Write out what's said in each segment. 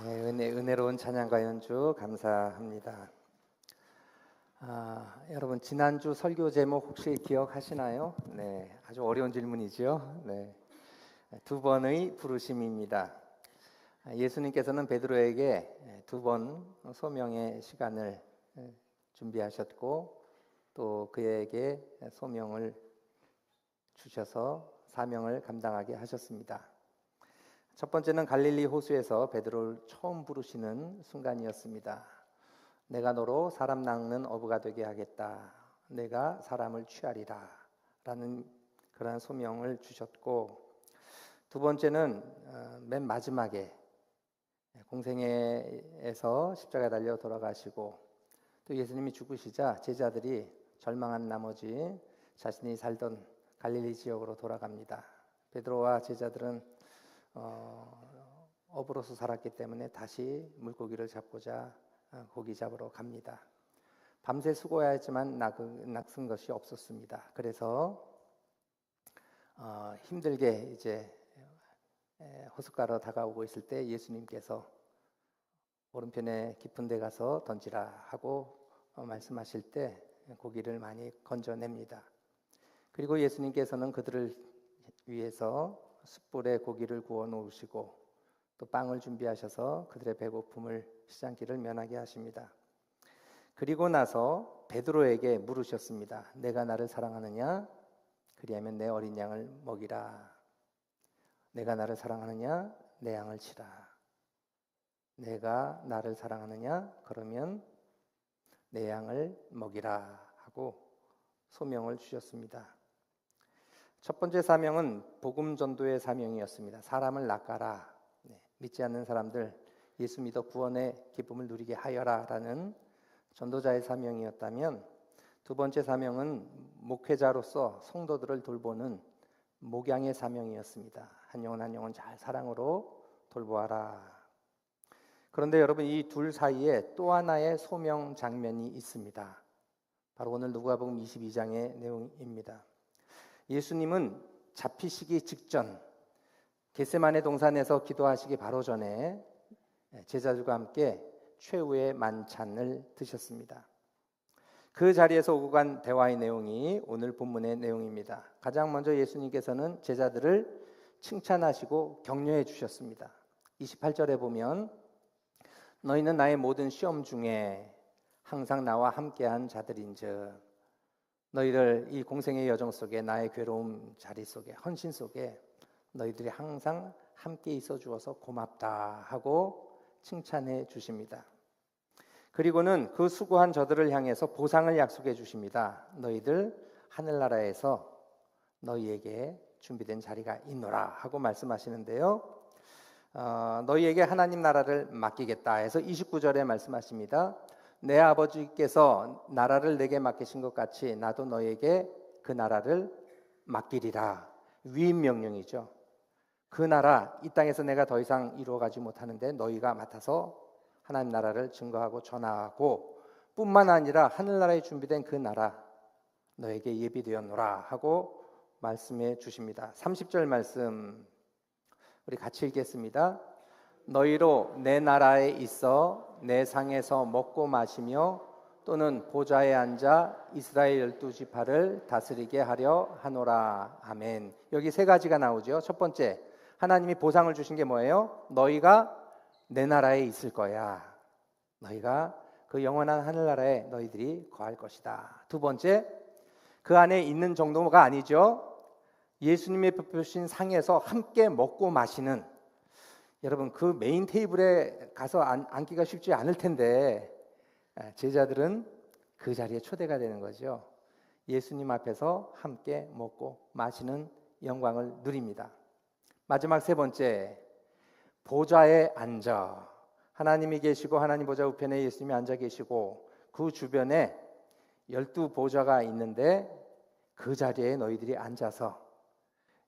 네, 은혜로운 찬양과 연주 감사합니다. 여러분 지난주 설교 제목 혹시 기억하시나요? 네, 아주 어려운 질문이죠. 네, 두 번의 부르심입니다. 예수님께서는 베드로에게 두 번 소명의 시간을 준비하셨고 또 그에게 소명을 주셔서 사명을 감당하게 하셨습니다. 첫 번째는 갈릴리 호수에서 베드로를 처음 부르시는 순간이었습니다. 내가 너로 사람 낚는 어부가 되게 하겠다. 내가 사람을 취하리라. 라는 그러한 소명을 주셨고, 두 번째는 맨 마지막에 공생애에서 십자가에 달려 돌아가시고 또 예수님이 죽으시자 제자들이 절망한 나머지 자신이 살던 갈릴리 지역으로 돌아갑니다. 베드로와 제자들은 어부로서 살았기 때문에 다시 물고기를 잡고자 고기 잡으러 갑니다. 밤새 수고해야 했지만 낚은 것이 없었습니다. 그래서 힘들게 이제 호숫가로 다가오고 있을 때 예수님께서 오른편에 깊은 데 가서 던지라 하고 말씀하실 때 고기를 많이 건져냅니다. 그리고 예수님께서는 그들을 위해서 숯불에 고기를 구워 놓으시고 또 빵을 준비하셔서 그들의 배고픔을 시장기를 면하게 하십니다. 그리고 나서 베드로에게 물으셨습니다. 내가 나를 사랑하느냐? 그리하면 내 어린 양을 먹이라. 내가 나를 사랑하느냐? 내 양을 치라. 내가 나를 사랑하느냐? 그러면 내 양을 먹이라 하고 소명을 주셨습니다. 첫 번째 사명은 복음 전도의 사명이었습니다. 사람을 낚아라. 믿지 않는 사람들 예수 믿어 구원의 기쁨을 누리게 하여라라는 전도자의 사명이었다면, 두 번째 사명은 목회자로서 성도들을 돌보는 목양의 사명이었습니다. 한 영혼 한 영혼 잘 사랑으로 돌보아라. 그런데 여러분, 이 둘 사이에 또 하나의 소명 장면이 있습니다. 바로 오늘 누가복음 22장의 내용입니다. 예수님은 잡히시기 직전 겟세마네 동산에서 기도하시기 바로 전에 제자들과 함께 최후의 만찬을 드셨습니다. 그 자리에서 오고 간 대화의 내용이 오늘 본문의 내용입니다. 가장 먼저 예수님께서는 제자들을 칭찬하시고 격려해 주셨습니다. 28절에 보면 너희는 나의 모든 시험 중에 항상 나와 함께한 자들인즉 너희들 이 공생의 여정 속에 나의 괴로움 자리 속에 헌신 속에 너희들이 항상 함께 있어 주어서 고맙다 하고 칭찬해 주십니다. 그리고는 그 수고한 저들을 향해서 보상을 약속해 주십니다. 너희들 하늘나라에서 너희에게 준비된 자리가 있노라 하고 말씀하시는데요. 너희에게 하나님 나라를 맡기겠다 해서 29절에 말씀하십니다. 내 아버지께서 나라를 내게 맡기신 것 같이 나도 너에게 그 나라를 맡기리라. 위임 명령이죠. 그 나라, 이 땅에서 내가 더 이상 이루어가지 못하는데 너희가 맡아서 하나님 나라를 증거하고 전하고 뿐만 아니라 하늘나라에 준비된 그 나라 너에게 예비되었노라 하고 말씀해 주십니다. 30절 말씀 우리 같이 읽겠습니다. 너희로 내 나라에 있어 내 상에서 먹고 마시며 또는 보좌에 앉아 이스라엘 12지파를 다스리게 하려 하노라. 아멘. 여기 세 가지가 나오죠. 첫 번째, 하나님이 보상을 주신 게 뭐예요? 너희가 내 나라에 있을 거야. 너희가 그 영원한 하늘나라에 너희들이 거할 것이다. 두 번째, 그 안에 있는 정도가 아니죠. 예수님의 베푸신 상에서 함께 먹고 마시는, 여러분 그 메인 테이블에 가서 앉기가 쉽지 않을 텐데 제자들은 그 자리에 초대가 되는 거죠. 예수님 앞에서 함께 먹고 마시는 영광을 누립니다. 마지막 세 번째, 보좌에 앉아 하나님이 계시고 하나님 보좌 우편에 예수님이 앉아 계시고 그 주변에 12보좌가 있는데 그 자리에 너희들이 앉아서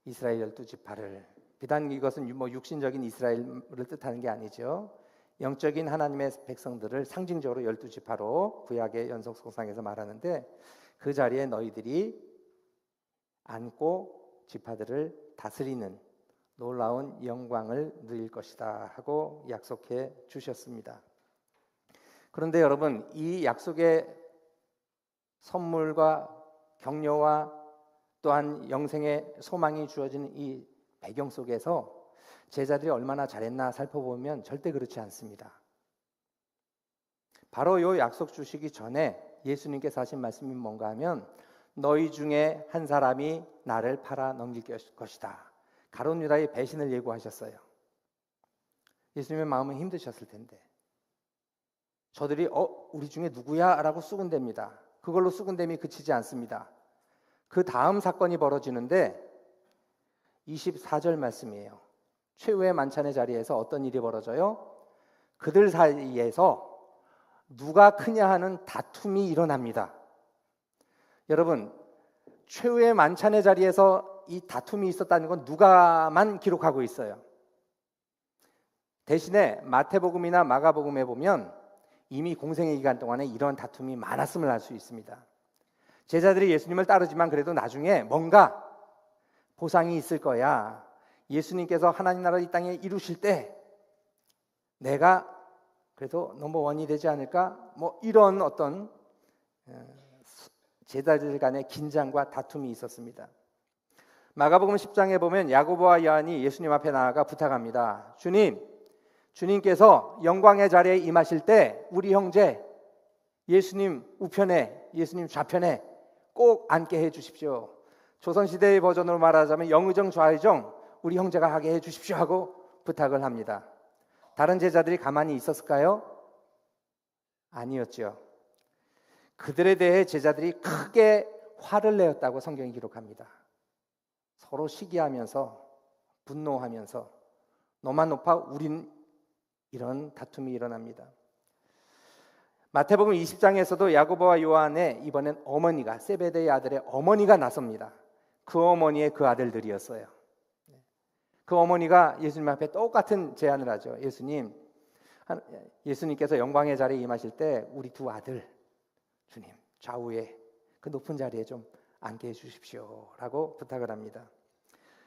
이스라엘 12지파를, 비단 이것은 육신적인 이스라엘을 뜻하는 게 아니죠. 영적인 하나님의 백성들을 상징적으로 12지파로 구약의 연속성상에서 말하는데 그 자리에 너희들이 앉고 지파들을 다스리는, 놀라운 영광을 누릴 것이다 하고 약속해 주셨습니다. 그런데 여러분, 이 약속의 선물과 격려와 또한 영생의 소망이 주어지는 이 배경 속에서 제자들이 얼마나 잘했나 살펴보면 절대 그렇지 않습니다. 바로 이 약속 주시기 전에 예수님께서 하신 말씀이 뭔가 하면 너희 중에 한 사람이 나를 팔아 넘길 것이다. 가룟 유다의 배신을 예고하셨어요. 예수님의 마음은 힘드셨을 텐데 저들이 우리 중에 누구야? 라고 수군댑니다. 그걸로 수군댐이 그치지 않습니다. 그 다음 사건이 벌어지는데 24절 말씀이에요. 최후의 만찬의 자리에서 어떤 일이 벌어져요? 그들 사이에서 누가 크냐 하는 다툼이 일어납니다. 여러분, 최후의 만찬의 자리에서 이 다툼이 있었다는 건 누가만 기록하고 있어요. 대신에 마태복음이나 마가복음에 보면 이미 공생의 기간 동안에 이런 다툼이 많았음을 알 수 있습니다. 제자들이 예수님을 따르지만 그래도 나중에 뭔가 보상이 있을 거야. 예수님께서 하나님 나라를 이 땅에 이루실 때 내가 그래도 넘버원이 되지 않을까? 뭐 이런 어떤 제자들 간의 긴장과 다툼이 있었습니다. 마가복음 10장에 보면 야고보와 요한이 예수님 앞에 나아가 부탁합니다. 주님께서 영광의 자리에 임하실 때 우리 형제 예수님 우편에, 예수님 좌편에 꼭 앉게 해 주십시오. 조선시대의 버전으로 말하자면 영의정 좌의정 우리 형제가 하게 해 주십시오 하고 부탁을 합니다. 다른 제자들이 가만히 있었을까요? 아니었죠. 그들에 대해 제자들이 크게 화를 내었다고 성경이 기록합니다. 서로 시기하면서 분노하면서 너만 높아 우린 이런 다툼이 일어납니다. 마태복음 20장에서도 야고보와 요한의 이번엔 어머니가 세베대의 아들의 어머니가 나섭니다. 그 어머니의 그 아들들이었어요. 그 어머니가 예수님 앞에 똑같은 제안을 하죠. 예수님께서 영광의 자리에 임하실 때 우리 두 아들 주님 좌우에 그 높은 자리에 좀 앉게 해주십시오 라고 부탁을 합니다.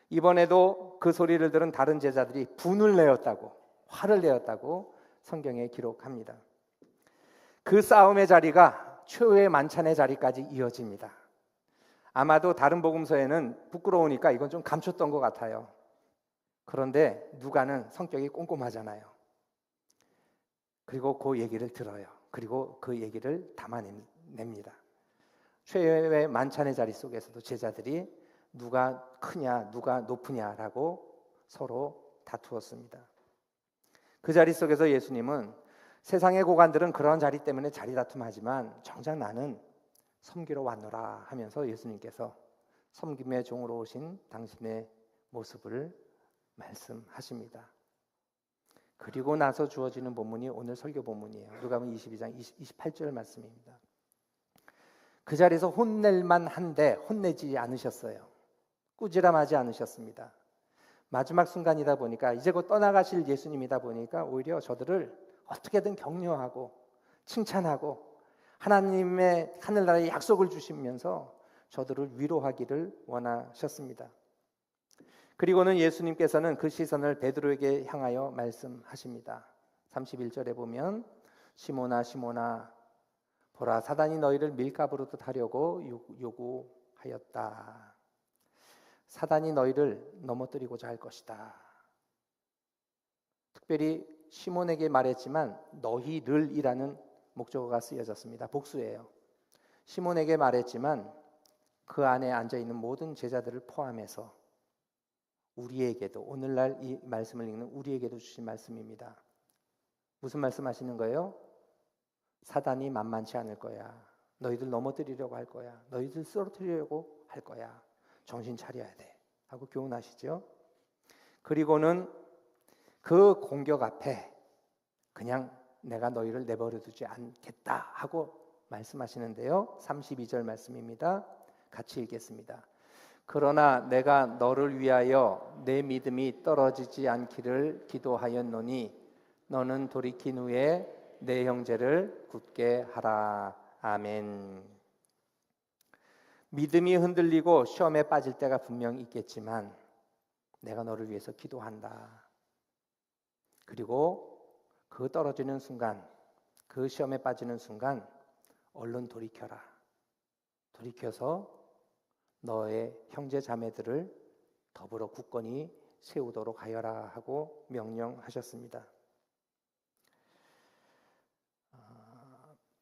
이번에도 그 소리를 들은 다른 제자들이 분을 내었다고, 화를 내었다고 성경에 기록합니다. 그 싸움의 자리가 최후의 만찬의 자리까지 이어집니다. 아마도 다른 복음서에는 부끄러우니까 이건 좀 감췄던 것 같아요. 그런데 누가는 성격이 꼼꼼하잖아요. 그리고 그 얘기를 들어요. 그리고 그 얘기를 담아냅니다. 최후의 만찬의 자리 속에서도 제자들이 누가 크냐, 누가 높으냐라고 서로 다투었습니다. 그 자리 속에서 예수님은 세상의 고관들은 그런 자리 때문에 자리 다툼하지만 정작 나는 섬기러 왔노라 하면서 예수님께서 섬김의 종으로 오신 당신의 모습을 말씀하십니다. 그리고 나서 주어지는 본문이 오늘 설교 본문이에요. 누가복음 22장 28절 말씀입니다. 그 자리에서 혼낼만 한데 혼내지 않으셨어요. 꾸지람하지 않으셨습니다. 마지막 순간이다 보니까 이제 곧 떠나가실 예수님이다 보니까 오히려 저들을 어떻게든 격려하고 칭찬하고 하나님의 하늘나라의 약속을 주시면서 저들을 위로하기를 원하셨습니다. 그리고는 예수님께서는 그 시선을 베드로에게 향하여 말씀하십니다. 31절에 보면 시몬아 시몬아 보라 사단이 너희를 밀가부르듯 하려고 요구하였다. 사단이 너희를 넘어뜨리고자 할 것이다. 특별히 시몬에게 말했지만 너희를이라는 목적어가 쓰여졌습니다. 복수예요. 시몬에게 말했지만 그 안에 앉아있는 모든 제자들을 포함해서 우리에게도 오늘날 이 말씀을 읽는 우리에게도 주신 말씀입니다. 무슨 말씀하시는 거예요? 사단이 만만치 않을 거야. 너희들 넘어뜨리려고 할 거야. 너희들 쓰러뜨리려고 할 거야. 정신 차려야 돼 하고 교훈하시죠. 그리고는 그 공격 앞에 그냥 내가 너희를 내버려 두지 않겠다 하고 말씀하시는데요. 32절 말씀입니다. 같이 읽겠습니다. 그러나 내가 너를 위하여 내 믿음이 떨어지지 않기를 기도하였노니 너는 돌이킨 후에 내 형제를 굳게 하라. 아멘. 믿음이 흔들리고 시험에 빠질 때가 분명 있겠지만 내가 너를 위해서 기도한다. 그리고 그 떨어지는 순간, 그 시험에 빠지는 순간 얼른 돌이켜라. 돌이켜서 너의 형제 자매들을 더불어 굳건히 세우도록 하여라 하고 명령하셨습니다.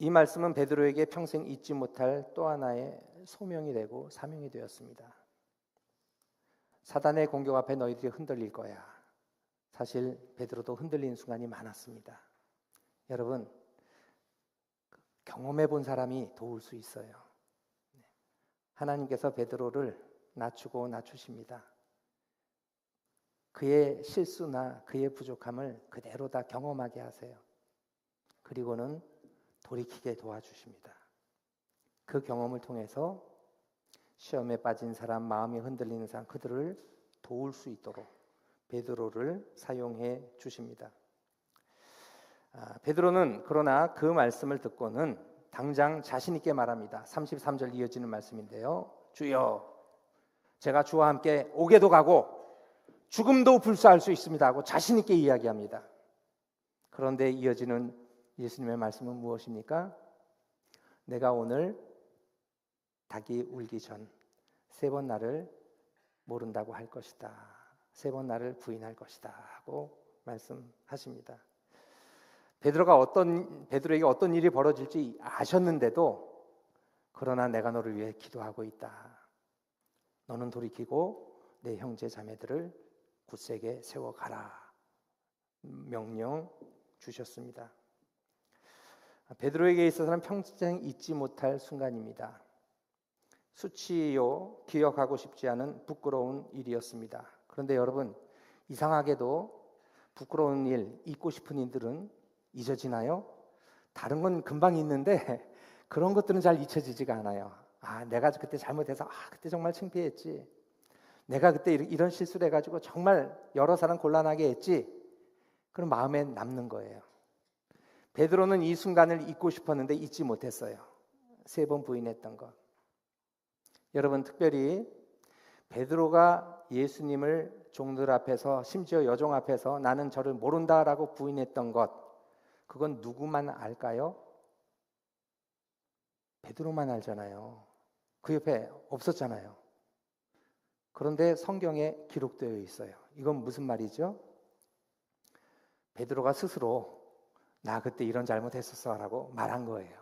이 말씀은 베드로에게 평생 잊지 못할 또 하나의 소명이 되고 사명이 되었습니다. 사단의 공격 앞에 너희들이 흔들릴 거야. 사실 베드로도 흔들린 순간이 많았습니다. 여러분, 경험해 본 사람이 도울 수 있어요. 하나님께서 베드로를 낮추고 낮추십니다. 그의 실수나 그의 부족함을 그대로 다 경험하게 하세요. 그리고는 돌이키게 도와주십니다. 그 경험을 통해서 시험에 빠진 사람, 마음이 흔들리는 사람, 그들을 도울 수 있도록 베드로를 사용해 주십니다. 베드로는 그러나 그 말씀을 듣고는 당장 자신 있게 말합니다. 33절 이어지는 말씀인데요. 주여, 제가 주와 함께 옥에도 가고 죽음도 불사할 수 있습니다 하고 자신 있게 이야기합니다. 그런데 이어지는 예수님의 말씀은 무엇입니까? 내가 오늘 닭이 울기 전 3번 나를 모른다고 할 것이다. 3번 나를 부인할 것이다 하고 말씀하십니다. 베드로에게 어떤 일이 벌어질지 아셨는데도 그러나 내가 너를 위해 기도하고 있다. 너는 돌이키고 내 형제 자매들을 굳세게 세워가라. 명령 주셨습니다. 베드로에게 있어서는 평생 잊지 못할 순간입니다. 수치요, 기억하고 싶지 않은 부끄러운 일이었습니다. 그런데 여러분, 이상하게도 부끄러운 일, 잊고 싶은 일들은 잊어지나요? 다른 건 금방 잊는데 그런 것들은 잘 잊혀지지가 않아요. 내가 그때 잘못해서 그때 정말 창피했지. 내가 그때 이런 실수를 해가지고 정말 여러 사람 곤란하게 했지. 그럼 마음에 남는 거예요. 베드로는 이 순간을 잊고 싶었는데 잊지 못했어요. 3번 부인했던 것. 여러분, 특별히 베드로가 예수님을 종들 앞에서, 심지어 여종 앞에서 나는 저를 모른다라고 부인했던 것, 그건 누구만 알까요? 베드로만 알잖아요. 그 옆에 없었잖아요. 그런데 성경에 기록되어 있어요. 이건 무슨 말이죠? 베드로가 스스로 나 그때 이런 잘못했었어 라고 말한 거예요.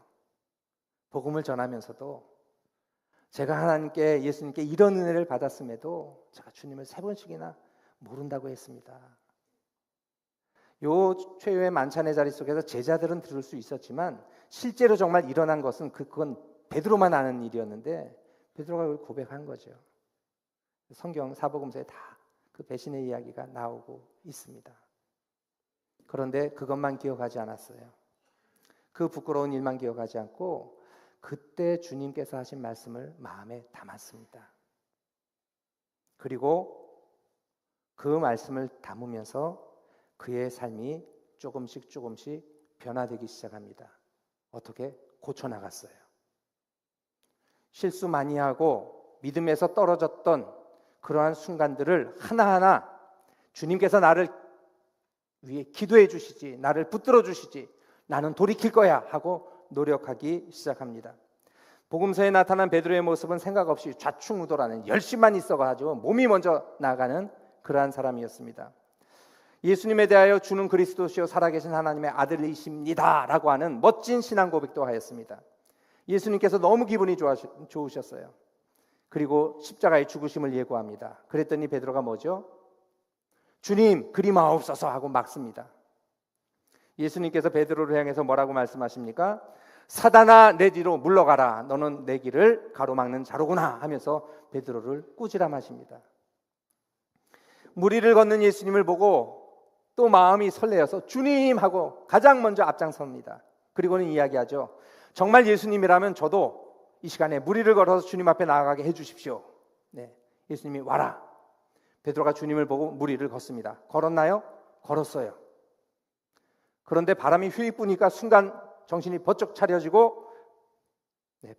복음을 전하면서도 제가 하나님께, 예수님께 이런 은혜를 받았음에도 제가 주님을 3번씩이나 모른다고 했습니다. 요 최후의 만찬의 자리 속에서 제자들은 들을 수 있었지만 실제로 정말 일어난 것은 그건 베드로만 아는 일이었는데 베드로가 그걸 고백한 거죠. 성경 사복음서에 다 그 배신의 이야기가 나오고 있습니다. 그런데 그것만 기억하지 않았어요. 그 부끄러운 일만 기억하지 않고 그때 주님께서 하신 말씀을 마음에 담았습니다. 그리고 그 말씀을 담으면서 그의 삶이 조금씩 변화되기 시작합니다. 어떻게? 고쳐나갔어요. 실수 많이 하고 믿음에서 떨어졌던 그러한 순간들을 하나하나 주님께서 나를 위해 기도해 주시지, 나를 붙들어 주시지, 나는 돌이킬 거야 하고 노력하기 시작합니다. 복음서에 나타난 베드로의 모습은 생각 없이 좌충우돌하는, 열심만 있어가지고 몸이 먼저 나가는 그러한 사람이었습니다. 예수님에 대하여 주는 그리스도시요 살아계신 하나님의 아들이십니다 라고 하는 멋진 신앙 고백도 하였습니다. 예수님께서 너무 기분이 좋으셨어요. 그리고 십자가의 죽으심을 예고합니다. 그랬더니 베드로가 뭐죠? 주님, 그리 마옵소서 하고 막습니다. 예수님께서 베드로를 향해서 뭐라고 말씀하십니까? 사단아, 내 뒤로 물러가라. 너는 내 길을 가로막는 자로구나 하면서 베드로를 꾸지람하십니다. 무리를 걷는 예수님을 보고 또 마음이 설레어서 주님 하고 가장 먼저 앞장섭니다. 그리고는 이야기하죠. 정말 예수님이라면 저도 이 시간에 무리를 걸어서 주님 앞에 나아가게 해주십시오. 네, 예수님이 와라. 베드로가 주님을 보고 무리를 걷습니다. 걸었나요? 걸었어요. 그런데 바람이 휘익 부니까 순간 정신이 번쩍 차려지고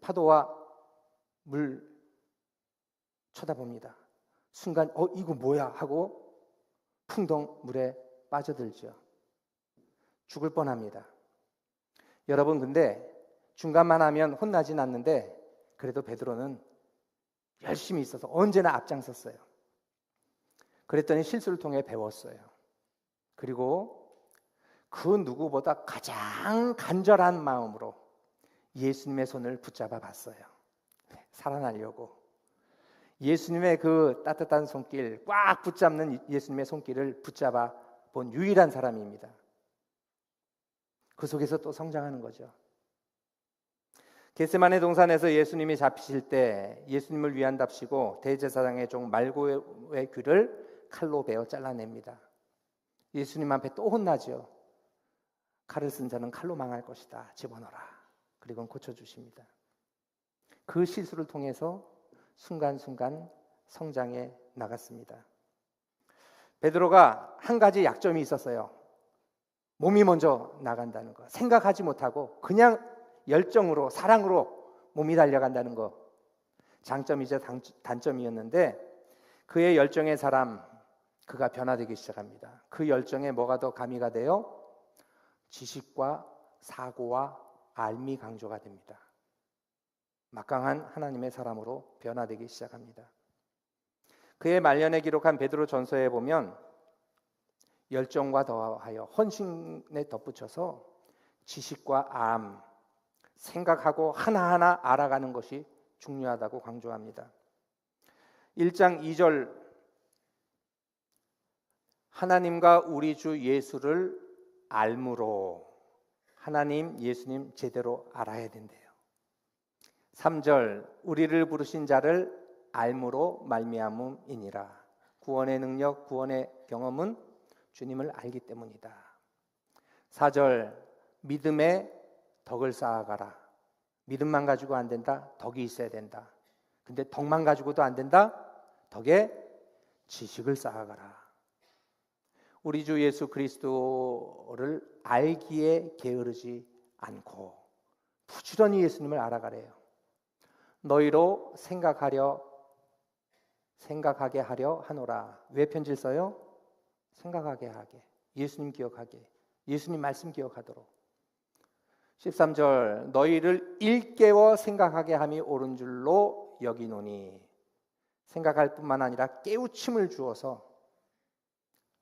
파도와 물 쳐다봅니다. 순간 이거 뭐야 하고 풍덩 물에 빠져들죠. 죽을 뻔합니다. 여러분, 근데 중간만 하면 혼나진 않는데 그래도 베드로는 열심히 있어서 언제나 앞장섰어요. 그랬더니 실수를 통해 배웠어요. 그리고 그 누구보다 가장 간절한 마음으로 예수님의 손을 붙잡아 봤어요. 살아나려고. 예수님의 그 따뜻한 손길, 꽉 붙잡는 예수님의 손길을 붙잡아 본 유일한 사람입니다. 그 속에서 또 성장하는 거죠. 겟세마네 동산에서 예수님이 잡히실 때 예수님을 위한답시고 대제사장의 종 말고의 귀를 칼로 베어 잘라냅니다. 예수님 앞에 또 혼나죠. 칼을 쓴 자는 칼로 망할 것이다. 집어넣어라. 그리고 고쳐주십니다. 그 실수를 통해서 순간순간 성장해 나갔습니다. 베드로가 한 가지 약점이 있었어요. 몸이 먼저 나간다는 거. 생각하지 못하고 그냥 열정으로, 사랑으로 몸이 달려간다는 거. 장점이자 단점이었는데 그의 열정의 사람, 그가 변화되기 시작합니다. 그 열정에 뭐가 더 가미가 돼요? 지식과 사고와 알미 강조가 됩니다. 막강한 하나님의 사람으로 변화되기 시작합니다. 그의 말년에 기록한 베드로 전서에 보면 열정과 더하여 헌신에 덧붙여서 지식과 암, 생각하고 하나하나 알아가는 것이 중요하다고 강조합니다. 1장 2절 하나님과 우리 주 예수를 알므로 하나님, 예수님 제대로 알아야 된대요. 3절 우리를 부르신 자를 알므로 말미암음이니라. 구원의 능력, 구원의 경험은 주님을 알기 때문이다. 4절 믿음의 덕을 쌓아가라. 믿음만 가지고 안 된다. 덕이 있어야 된다. 근데 덕만 가지고도 안 된다. 덕에 지식을 쌓아가라. 우리 주 예수 그리스도를 알기에 게으르지 않고 부지런히 예수님을 알아가래요. 너희로 생각하게 하려 하노라. 왜 편지를 써요? 생각하게 하게, 예수님 기억하게, 예수님 말씀 기억하도록. 13절 너희를 일깨워 생각하게 함이 옳은 줄로 여기노니. 생각할 뿐만 아니라 깨우침을 주어서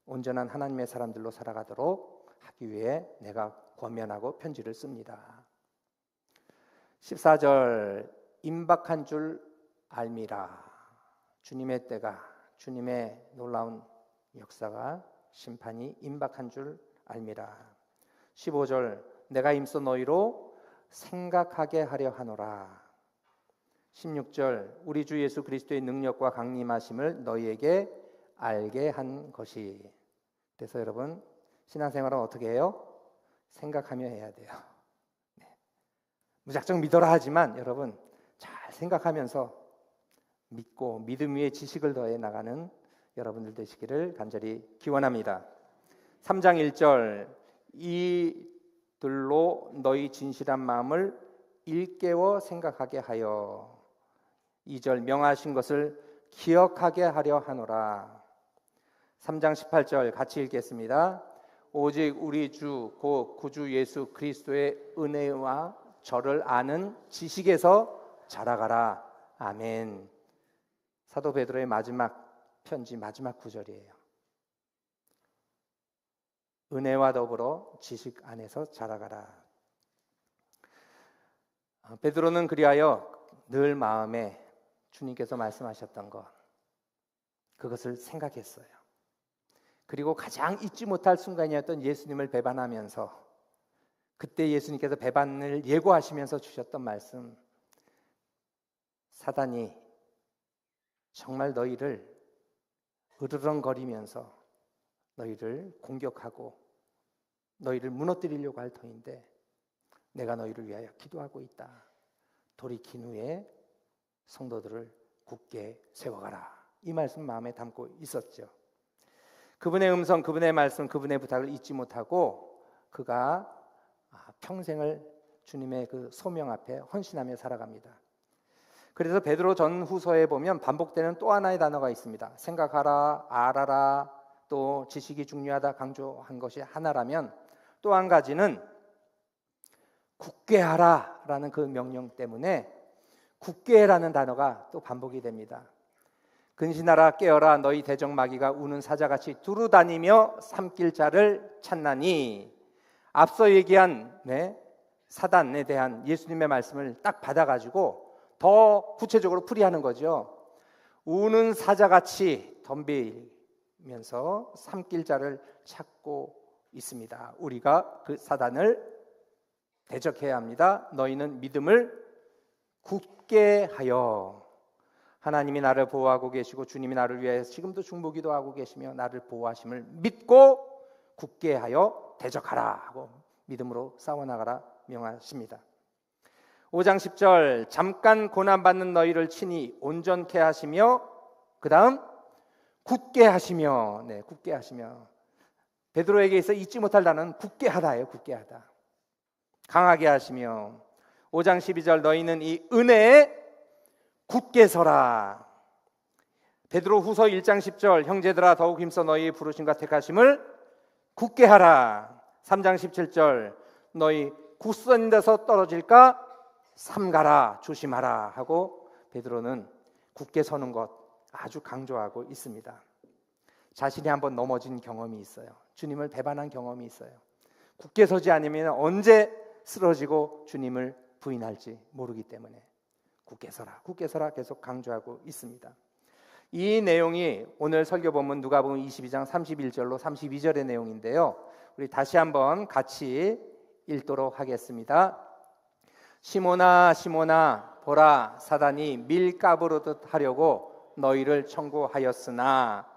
온전한 하나님의 사람들로 살아가도록 하기 위해 내가 권면하고 편지를 씁니다. 14절 임박한 줄 알미라. 주님의 때가, 주님의 놀라운 역사가, 심판이 임박한 줄 알미라. 15절 내가 임서 너희로 생각하게 하려 하노라. 16절 우리 주 예수 그리스도의 능력과 강림하심을 너희에게 알게 한 것이. 그래서 여러분 신앙생활은 어떻게 해요? 생각하며 해야 돼요. 무작정 믿어라 하지만 여러분 잘 생각하면서 믿고 믿음 위에 지식을 더해 나가는 여러분들 되시기를 간절히 기원합니다. 3장 1절 이들로 너희 진실한 마음을 일깨워 생각하게 하여. 2절 명하신 것을 기억하게 하려 하노라. 3장 18절 같이 읽겠습니다. 오직 우리 주 곧 구주 예수 그리스도의 은혜와 저를 아는 지식에서 자라가라. 아멘. 사도 베드로의 마지막 편지 마지막 구절이에요. 은혜와 더불어 지식 안에서 자라가라. 베드로는 그리하여 늘 마음에 주님께서 말씀하셨던 것, 그것을 생각했어요. 그리고 가장 잊지 못할 순간이었던 예수님을 배반하면서, 그때 예수님께서 배반을 예고하시면서 주셨던 말씀, 사단이 정말 너희를 으르렁거리면서 너희를 공격하고 너희를 무너뜨리려고 할 터인데 내가 너희를 위하여 기도하고 있다. 돌이킨 후에 성도들을 굳게 세워가라. 이 말씀 마음에 담고 있었죠. 그분의 음성, 그분의 말씀, 그분의 부탁을 잊지 못하고 그가 평생을 주님의 그 소명 앞에 헌신하며 살아갑니다. 그래서 베드로 전후서에 보면 반복되는 또 하나의 단어가 있습니다. 생각하라, 알아라, 또 지식이 중요하다 강조한 것이 하나라면 또 한 가지는 굳게 하라라는 그 명령 때문에 굳게라는 단어가 또 반복이 됩니다. 근신하라 깨어라 너희 대적마귀가 우는 사자같이 두루다니며 삼킬 자를 찾나니, 앞서 얘기한 사단에 대한 예수님의 말씀을 딱 받아가지고 더 구체적으로 풀이하는 거죠. 우는 사자같이 덤비면서 삼킬 자를 찾고 있습니다. 우리가 그 사단을 대적해야 합니다. 너희는 믿음을 굳게 하여, 하나님이 나를 보호하고 계시고 주님이 나를 위해 지금도 중보기도 하고 계시며 나를 보호하심을 믿고 굳게 하여 대적하라 하고 믿음으로 싸워나가라 명하십니다. 5장 10절 잠깐 고난받는 너희를 친히 온전케 하시며, 그 다음 굳게 하시며, 굳게 하시며, 베드로에게 있어 잊지 못할 단어는 굳게 하다예요. 굳게 하다, 강하게 하시며. 5장 12절 너희는 이 은혜에 굳게 서라. 베드로 후서 1장 10절 형제들아 더욱 힘써 너희의 부르심과 택하심을 굳게 하라. 3장 17절 너희 굳선 데서 떨어질까 삼가라, 조심하라 하고 베드로는 굳게 서는 것 아주 강조하고 있습니다. 자신이 한번 넘어진 경험이 있어요. 주님을 배반한 경험이 있어요. 굳게 서지 않으면 언제 쓰러지고 주님을 부인할지 모르기 때문에 굳게 서라, 굳게 서라 계속 강조하고 있습니다. 이 내용이 오늘 설교 본문 누가복음 22장 31절로 32절의 내용인데요. 우리 다시 한번 같이 읽도록 하겠습니다. 시몬아 시몬아 보라, 사단이 밀 까부르듯 하려고 너희를 청구하였으나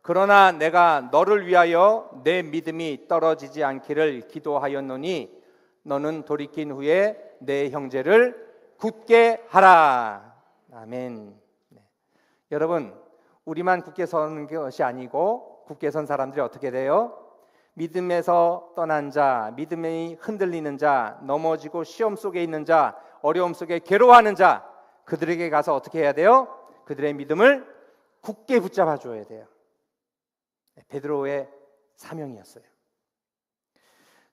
그러나 내가 너를 위하여 내 믿음이 떨어지지 않기를 기도하였노니 너는 돌이킨 후에 내 형제를 굳게 하라. 아멘. 여러분, 우리만 굳게 서는 것이 아니고 굳게 선 사람들이 어떻게 돼요? 믿음에서 떠난 자, 믿음이 흔들리는 자, 넘어지고 시험 속에 있는 자, 어려움 속에 괴로워하는 자, 그들에게 가서 어떻게 해야 돼요? 그들의 믿음을 굳게 붙잡아 줘야 돼요. 베드로의 사명이었어요.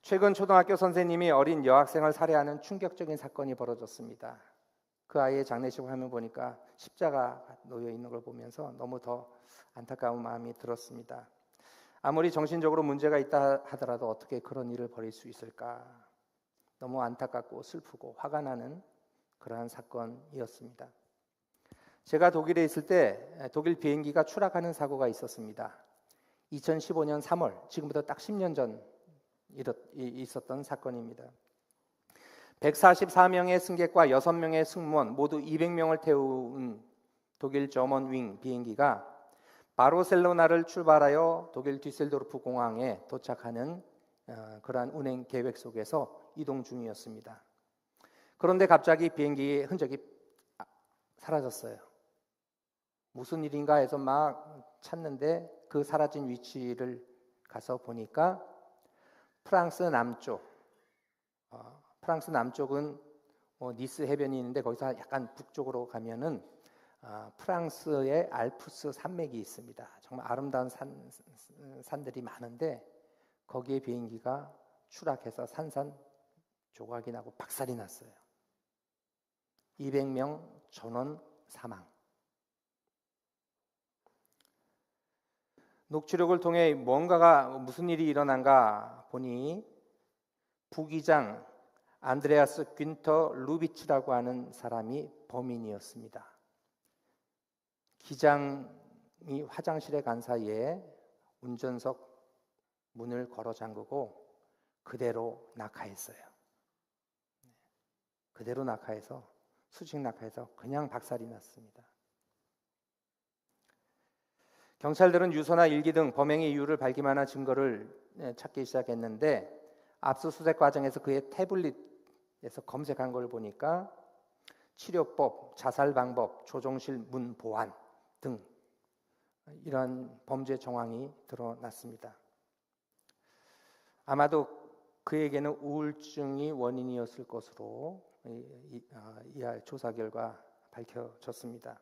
최근 초등학교 선생님이 어린 여학생을 살해하는 충격적인 사건이 벌어졌습니다. 그 아이의 장례식 화면 보니까 십자가 놓여 있는 걸 보면서 너무 더 안타까운 마음이 들었습니다. 아무리 정신적으로 문제가 있다 하더라도 어떻게 그런 일을 벌일 수 있을까? 너무 안타깝고 슬프고 화가 나는 그러한 사건이었습니다. 제가 독일에 있을 때 독일 비행기가 추락하는 사고가 있었습니다. 2015년 3월, 지금부터 딱 10년 전 있었던 사건입니다. 144명의 승객과 6명의 승무원 모두 200명을 태운 독일 저먼윙 비행기가 바르셀로나를 출발하여 독일 뒤셀도르프 공항에 도착하는 그러한 운행 계획 속에서 이동 중이었습니다. 그런데 갑자기 비행기의 흔적이 사라졌어요. 무슨 일인가 해서 막 찾는데 그 사라진 위치를 가서 보니까 프랑스 남쪽은 니스 해변이 있는데 거기서 약간 북쪽으로 가면은 프랑스의 알프스 산맥이 있습니다. 정말 아름다운 산들이 많은데 거기에 비행기가 추락해서 산산조각이 나고 박살이 났어요. 200명 전원 사망. 녹취록을 통해 무슨 일이 일어난가 보니 부기장 안드레아스 귄터 루비치라고 하는 사람이 범인이었습니다. 기장이 화장실에 간 사이에 운전석 문을 걸어 잠그고 그대로 낙하했어요. 그대로 낙하해서 수직 낙하해서 그냥 박살이 났습니다. 경찰들은 유서나 일기 등 범행의 이유를 밝힐만한 증거를 찾기 시작했는데 압수수색 과정에서 그의 태블릿에서 검색한 걸 보니까 치료법, 자살 방법, 조종실 문 보안 등 이러한 범죄 정황이 드러났습니다. 아마도 그에게는 우울증이 원인이었을 것으로 조사 결과 밝혀졌습니다.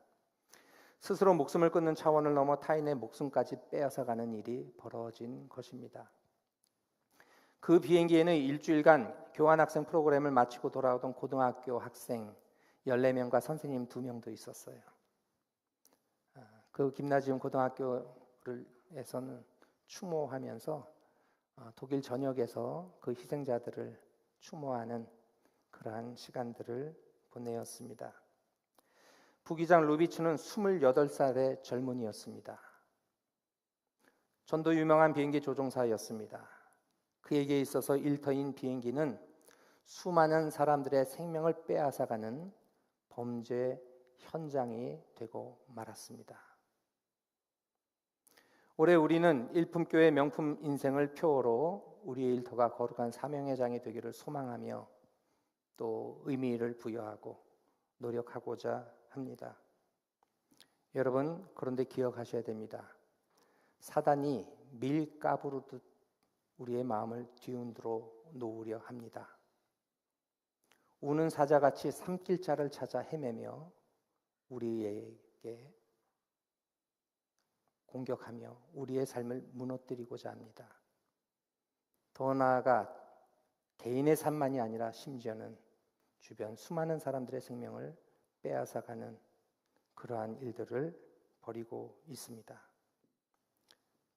스스로 목숨을 끊는 차원을 넘어 타인의 목숨까지 빼앗아가는 일이 벌어진 것입니다. 그 비행기에는 일주일간 교환학생 프로그램을 마치고 돌아오던 고등학교 학생 14명과 선생님 2명도 있었어요. 그 김나지움 고등학교에서는 추모하면서 독일 전역에서 그 희생자들을 추모하는 그러한 시간들을 보내었습니다. 부기장 루비츠는 28살의 젊은이였습니다. 전도 유명한 비행기 조종사였습니다. 그에게 있어서 일터인 비행기는 수많은 사람들의 생명을 빼앗아가는 범죄 현장이 되고 말았습니다. 올해 우리는 일품교회 명품 인생을 표어로 우리의 일터가 거룩한 사명의 장이 되기를 소망하며 또 의미를 부여하고 노력하고자 합니다. 여러분, 그런데 기억하셔야 됩니다. 사단이 밀가부르듯 우리의 마음을 뒤흔들어 놓으려 합니다. 우는 사자같이 삼킬자를 찾아 헤매며 우리에게 공격하며 우리의 삶을 무너뜨리고자 합니다. 더 나아가 개인의 삶만이 아니라 심지어는 주변 수많은 사람들의 생명을 빼앗아가는 그러한 일들을 벌이고 있습니다.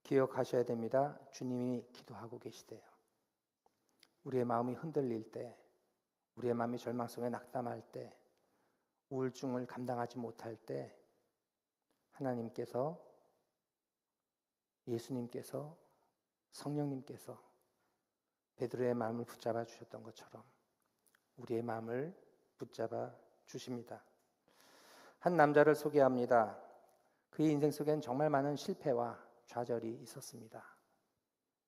기억하셔야 됩니다. 주님이 기도하고 계시대요. 우리의 마음이 흔들릴 때, 우리의 마음이 절망 속에 낙담할 때, 우울증을 감당하지 못할 때 하나님께서, 예수님께서, 성령님께서 베드로의 마음을 붙잡아 주셨던 것처럼 우리의 마음을 붙잡아 주십니다. 한 남자를 소개합니다. 그의 인생 속엔 정말 많은 실패와 좌절이 있었습니다.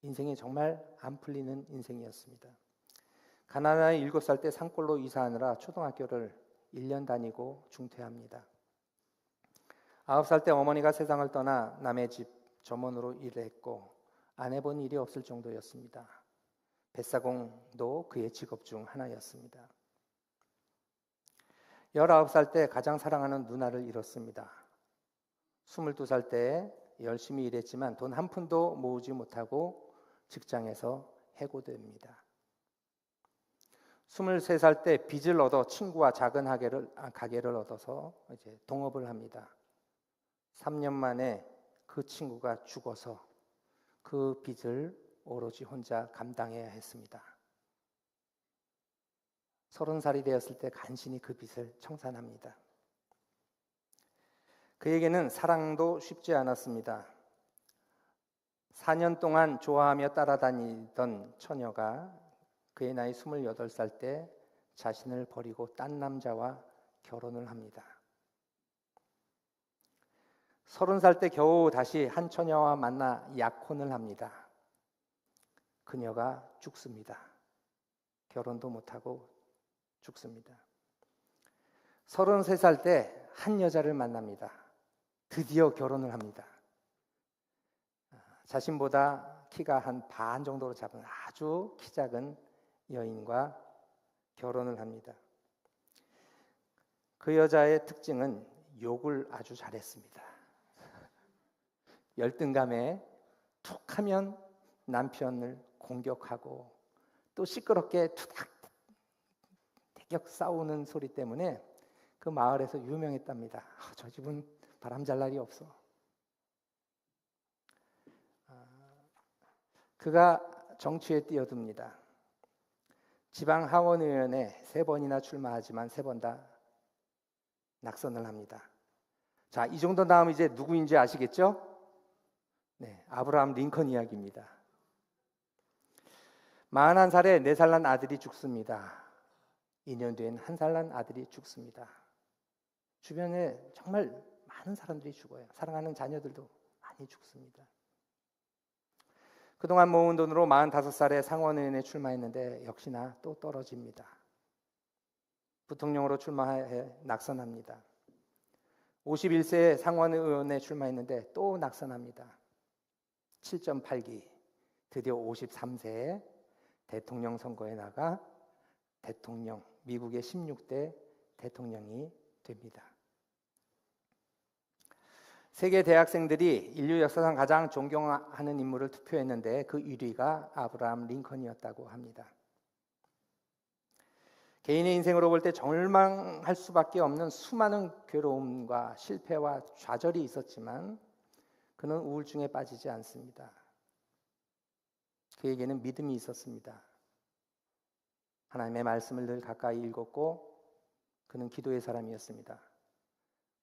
인생이 정말 안 풀리는 인생이었습니다. 가나다에 7살 때 산골로 이사하느라 초등학교를 1년 다니고 중퇴합니다. 9살 때 어머니가 세상을 떠나 남의 집 점원으로 일을 했고 안 해본 일이 없을 정도였습니다. 뱃사공도 그의 직업 중 하나였습니다. 19살 때 가장 사랑하는 누나를 잃었습니다. 22살 때 열심히 일했지만 돈 한 푼도 모으지 못하고 직장에서 해고됩니다. 23살 때 빚을 얻어 친구와 작은 가게를 얻어서 이제 동업을 합니다. 3년 만에 그 친구가 죽어서 그 빚을 오로지 혼자 감당해야 했습니다. 30살이 되었을 때 간신히 그 빚을 청산합니다. 그에게는 사랑도 쉽지 않았습니다. 4년 동안 좋아하며 따라다니던 처녀가 그의 나이 28살 때 자신을 버리고 딴 남자와 결혼을 합니다. 30살 때 겨우 다시 한 처녀와 만나 약혼을 합니다. 그녀가 죽습니다. 결혼도 못하고 죽습니다. 33살 때 한 여자를 만납니다. 드디어 결혼을 합니다. 자신보다 키가 한 반 정도로 작은 아주 키 작은 여인과 결혼을 합니다. 그 여자의 특징은 욕을 아주 잘했습니다. 열등감에 툭 하면 남편을 공격하고 또 시끄럽게 투닥 대격 싸우는 소리 때문에 그 마을에서 유명했답니다. 저 집은 바람 잘 날이 없어. 그가 정치에 뛰어듭니다. 지방 하원의원에 3번이나 출마하지만 3번 다 낙선을 합니다. 자, 이 정도 나오면 이제 누구인지 아시겠죠? 네, 아브라함 링컨 이야기입니다. 41살에 4살 난 아들이 죽습니다. 2년 뒤엔 1살 난 아들이 죽습니다. 주변에 정말 많은 사람들이 죽어요. 사랑하는 자녀들도 많이 죽습니다. 그동안 모은 돈으로 45살에 상원의원에 출마했는데 역시나 또 떨어집니다. 부통령으로 출마해 낙선합니다. 51세에 상원의원에 출마했는데 또 낙선합니다. 7.8기, 드디어 53세에 대통령 선거에 나가 미국의 16대 대통령이 됩니다. 세계 대학생들이 인류 역사상 가장 존경하는 인물을 투표했는데 그 1위가 아브라함 링컨이었다고 합니다. 개인의 인생으로 볼 때 절망할 수밖에 없는 수많은 괴로움과 실패와 좌절이 있었지만 그는 우울증에 빠지지 않습니다. 그에게는 믿음이 있었습니다. 하나님의 말씀을 늘 가까이 읽었고 그는 기도의 사람이었습니다.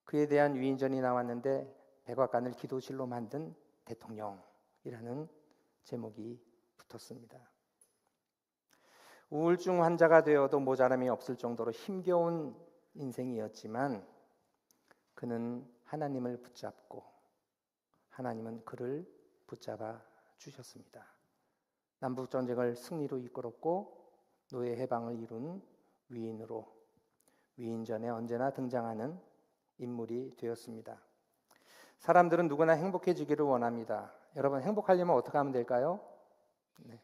그에 대한 위인전이 나왔는데 백악관을 기도실로 만든 대통령이라는 제목이 붙었습니다. 우울증 환자가 되어도 모자람이 없을 정도로 힘겨운 인생이었지만 그는 하나님을 붙잡고 하나님은 그를 붙잡아 주셨습니다. 남북전쟁을 승리로 이끌었고 노예 해방을 이룬 위인으로 위인전에 언제나 등장하는 인물이 되었습니다. 사람들은 누구나 행복해지기를 원합니다. 여러분, 행복하려면 어떻게 하면 될까요? 네.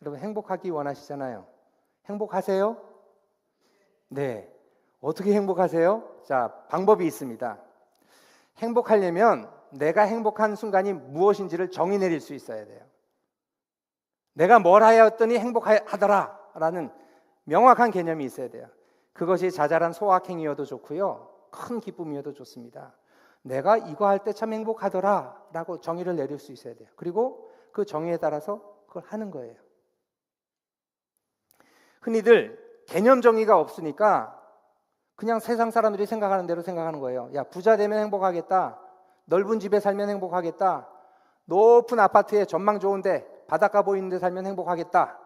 여러분, 행복하기 원하시잖아요. 행복하세요? 네. 어떻게 행복하세요? 자, 방법이 있습니다. 행복하려면 내가 행복한 순간이 무엇인지를 정의 내릴 수 있어야 돼요. 내가 뭘 하였더니 행복하더라 라는 명확한 개념이 있어야 돼요. 그것이 자잘한 소확행이어도 좋고요, 큰 기쁨이어도 좋습니다. 내가 이거 할 때 참 행복하더라 라고 정의를 내릴 수 있어야 돼요. 그리고 그 정의에 따라서 그걸 하는 거예요. 흔히들 개념 정의가 없으니까 그냥 세상 사람들이 생각하는 대로 생각하는 거예요. 야, 부자 되면 행복하겠다, 넓은 집에 살면 행복하겠다, 높은 아파트에 전망 좋은데 바닷가 보이는 데 살면 행복하겠다.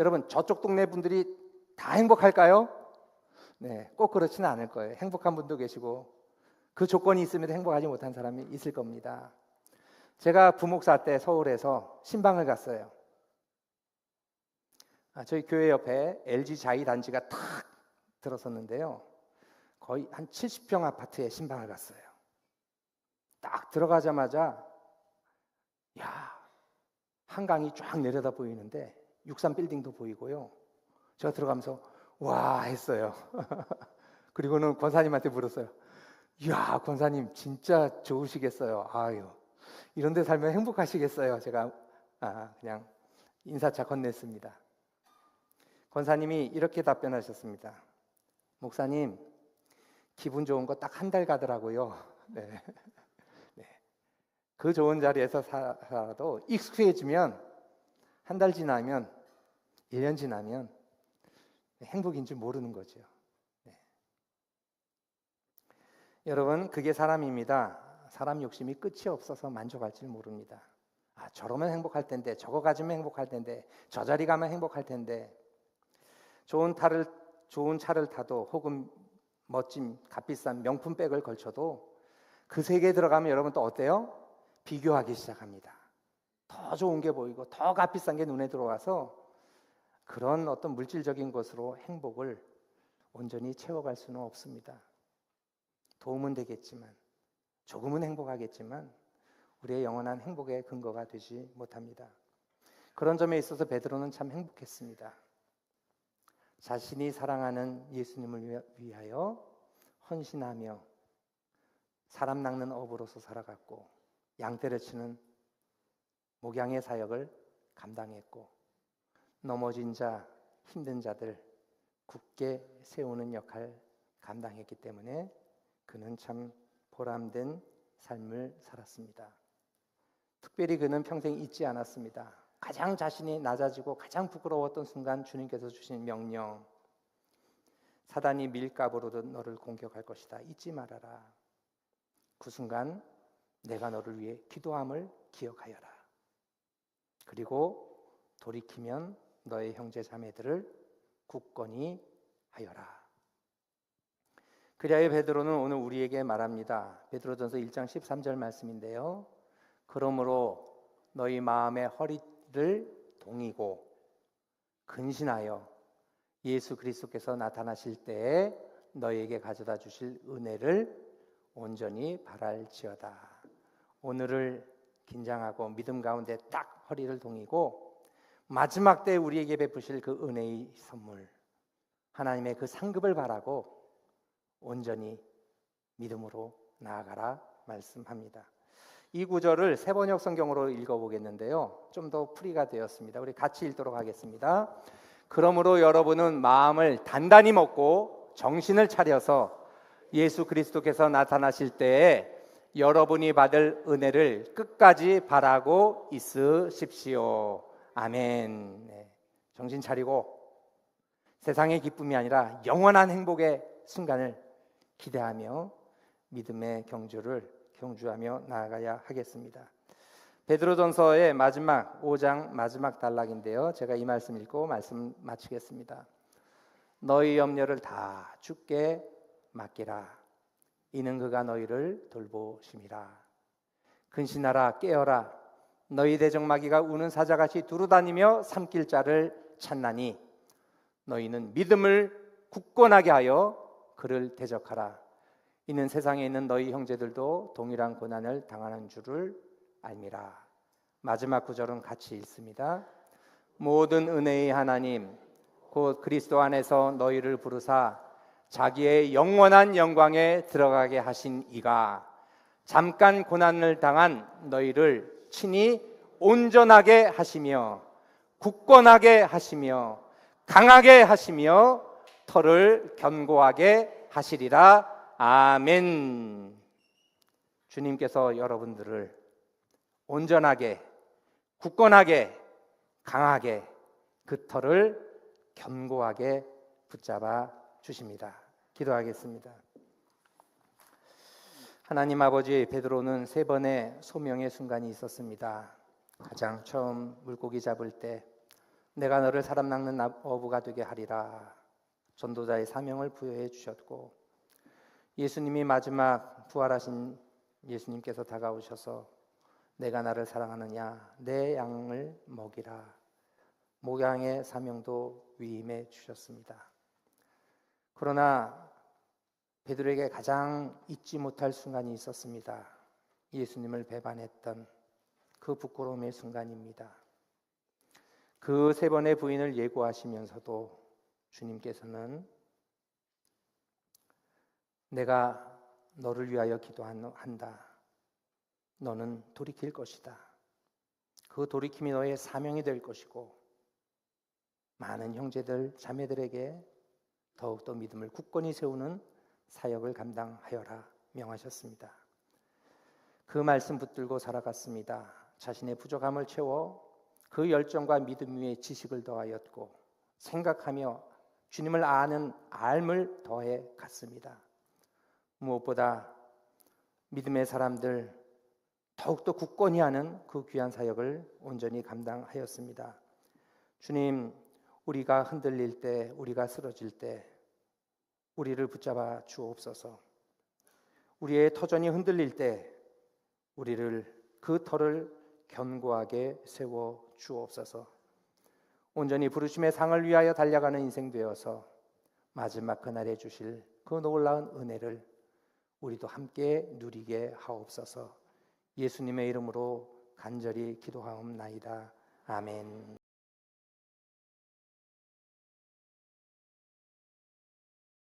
여러분, 저쪽 동네 분들이 다 행복할까요? 네, 꼭 그렇지는 않을 거예요. 행복한 분도 계시고 그 조건이 있음에도 행복하지 못한 사람이 있을 겁니다. 제가 부목사 때 서울에서 신방을 갔어요. 저희 교회 옆에 LG 자이 단지가 탁 들어섰는데요, 거의 한 70평 아파트에 신방을 갔어요. 딱 들어가자마자 한강이 쫙 내려다 보이는데 63 빌딩도 보이고요. 제가 들어가면서 와 했어요. 그리고는 권사님한테 물었어요. 이야, 권사님 진짜 좋으시겠어요. 아유, 이런 데 살면 행복하시겠어요. 제가 그냥 인사차 건넸습니다. 권사님이 이렇게 답변하셨습니다. 목사님, 기분 좋은 거 딱 한 달 가더라고요. 네. 그 좋은 자리에서 살아도 익숙해지면 한 달 지나면 1년 지나면 행복인 줄 모르는 거죠. 네. 여러분, 그게 사람입니다. 사람 욕심이 끝이 없어서 만족할 줄 모릅니다. 저러면 행복할 텐데, 저거 가지면 행복할 텐데, 저 자리 가면 행복할 텐데. 좋은 차를 타도 혹은 멋진 값비싼 명품 백을 걸쳐도 그 세계에 들어가면 여러분 또 어때요? 비교하기 시작합니다. 더 좋은 게 보이고 더 값비싼 게 눈에 들어와서 그런 어떤 물질적인 것으로 행복을 온전히 채워갈 수는 없습니다. 도움은 되겠지만, 조금은 행복하겠지만 우리의 영원한 행복의 근거가 되지 못합니다. 그런 점에 있어서 베드로는 참 행복했습니다. 자신이 사랑하는 예수님을 위하여 헌신하며 사람 낚는 어부로서 살아갔고 양 때려치는 목양의 사역을 감당했고 넘어진 자, 힘든 자들 굳게 세우는 역할 감당했기 때문에 그는 참 보람된 삶을 살았습니다. 특별히 그는 평생 잊지 않았습니다. 가장 자신이 낮아지고 가장 부끄러웠던 순간 주님께서 주신 명령, 사단이 밀가부로도 너를 공격할 것이다, 잊지 말아라. 그 순간 내가 너를 위해 기도함을 기억하여라. 그리고 돌이키면 너의 형제 자매들을 굳건히 하여라. 그리하여 베드로는 오늘 우리에게 말합니다. 베드로전서 1장 13절 말씀인데요, 그러므로 너희 마음의 허리를 동이고 근신하여 예수 그리스도께서 나타나실 때에 너희에게 가져다 주실 은혜를 온전히 바랄지어다. 오늘을 긴장하고 믿음 가운데 딱 허리를 동이고 마지막 때 우리에게 베푸실 그 은혜의 선물, 하나님의 그 상급을 바라고 온전히 믿음으로 나아가라 말씀합니다. 이 구절을 세번역 성경으로 읽어보겠는데요. 좀 더 풀이가 되었습니다. 우리 같이 읽도록 하겠습니다. 그러므로 여러분은 마음을 단단히 먹고 정신을 차려서 예수 그리스도께서 나타나실 때에 여러분이 받을 은혜를 끝까지 바라고 있으십시오. 아멘. 네. 정신 차리고 세상의 기쁨이 아니라 영원한 행복의 순간을 기대하며 믿음의 경주하며 나아가야 하겠습니다. 베드로전서의 마지막 5장 마지막 단락인데요. 제가 이 말씀 읽고 말씀 마치겠습니다. 너희 염려를 다 주께 맡기라. 이는 그가 너희를 돌보심이라. 근신하라 깨어라. 너희 대적마귀가 우는 사자같이 두루다니며 삼킬 자를 찾나니 너희는 믿음을 굳건하게 하여 그를 대적하라. 이는 세상에 있는 너희 형제들도 동일한 고난을 당하는 줄을 알미라. 마지막 구절은 같이 읽습니다. 모든 은혜의 하나님 곧 그리스도 안에서 너희를 부르사 자기의 영원한 영광에 들어가게 하신 이가 잠깐 고난을 당한 너희를 친히 온전하게 하시며 굳건하게 하시며 강하게 하시며 터를 견고하게 하시리라. 아멘. 주님께서 여러분들을 온전하게, 굳건하게, 강하게 그 터를 견고하게 붙잡아 주십니다. 기도하겠습니다. 하나님 아버지, 베드로는 3번의 소명의 순간이 있었습니다. 가장 처음 물고기 잡을 때 내가 너를 사람 낚는 어부가 되게 하리라 전도자의 사명을 부여해 주셨고, 예수님이 마지막 부활하신 예수님께서 다가오셔서 내가 나를 사랑하느냐 내 양을 먹이라 목양의 사명도 위임해 주셨습니다. 그러나 베드로에게 가장 잊지 못할 순간이 있었습니다. 예수님을 배반했던 그 부끄러움의 순간입니다. 그 3번의 부인을 예고하시면서도 주님께서는 내가 너를 위하여 기도한다. 너는 돌이킬 것이다. 그 돌이킴이 너의 사명이 될 것이고 많은 형제들 자매들에게 더욱더 믿음을 굳건히 세우는 사역을 감당하여라 명하셨습니다. 그 말씀 붙들고 살아갔습니다. 자신의 부족함을 채워 그 열정과 믿음 위에 지식을 더하였고 생각하며 주님을 아는 알을 더해 갔습니다. 무엇보다 믿음의 사람들 더욱더 굳건히 하는 그 귀한 사역을 온전히 감당하였습니다. 주님, 우리가 흔들릴 때, 우리가 쓰러질 때 우리를 붙잡아 주옵소서. 우리의 터전이 흔들릴 때 우리를 그 터를 견고하게 세워 주옵소서. 온전히 부르심의 상을 위하여 달려가는 인생 되어서 마지막 그날에 주실 그 놀라운 은혜를 우리도 함께 누리게 하옵소서. 예수님의 이름으로 간절히 기도하옵나이다. 아멘.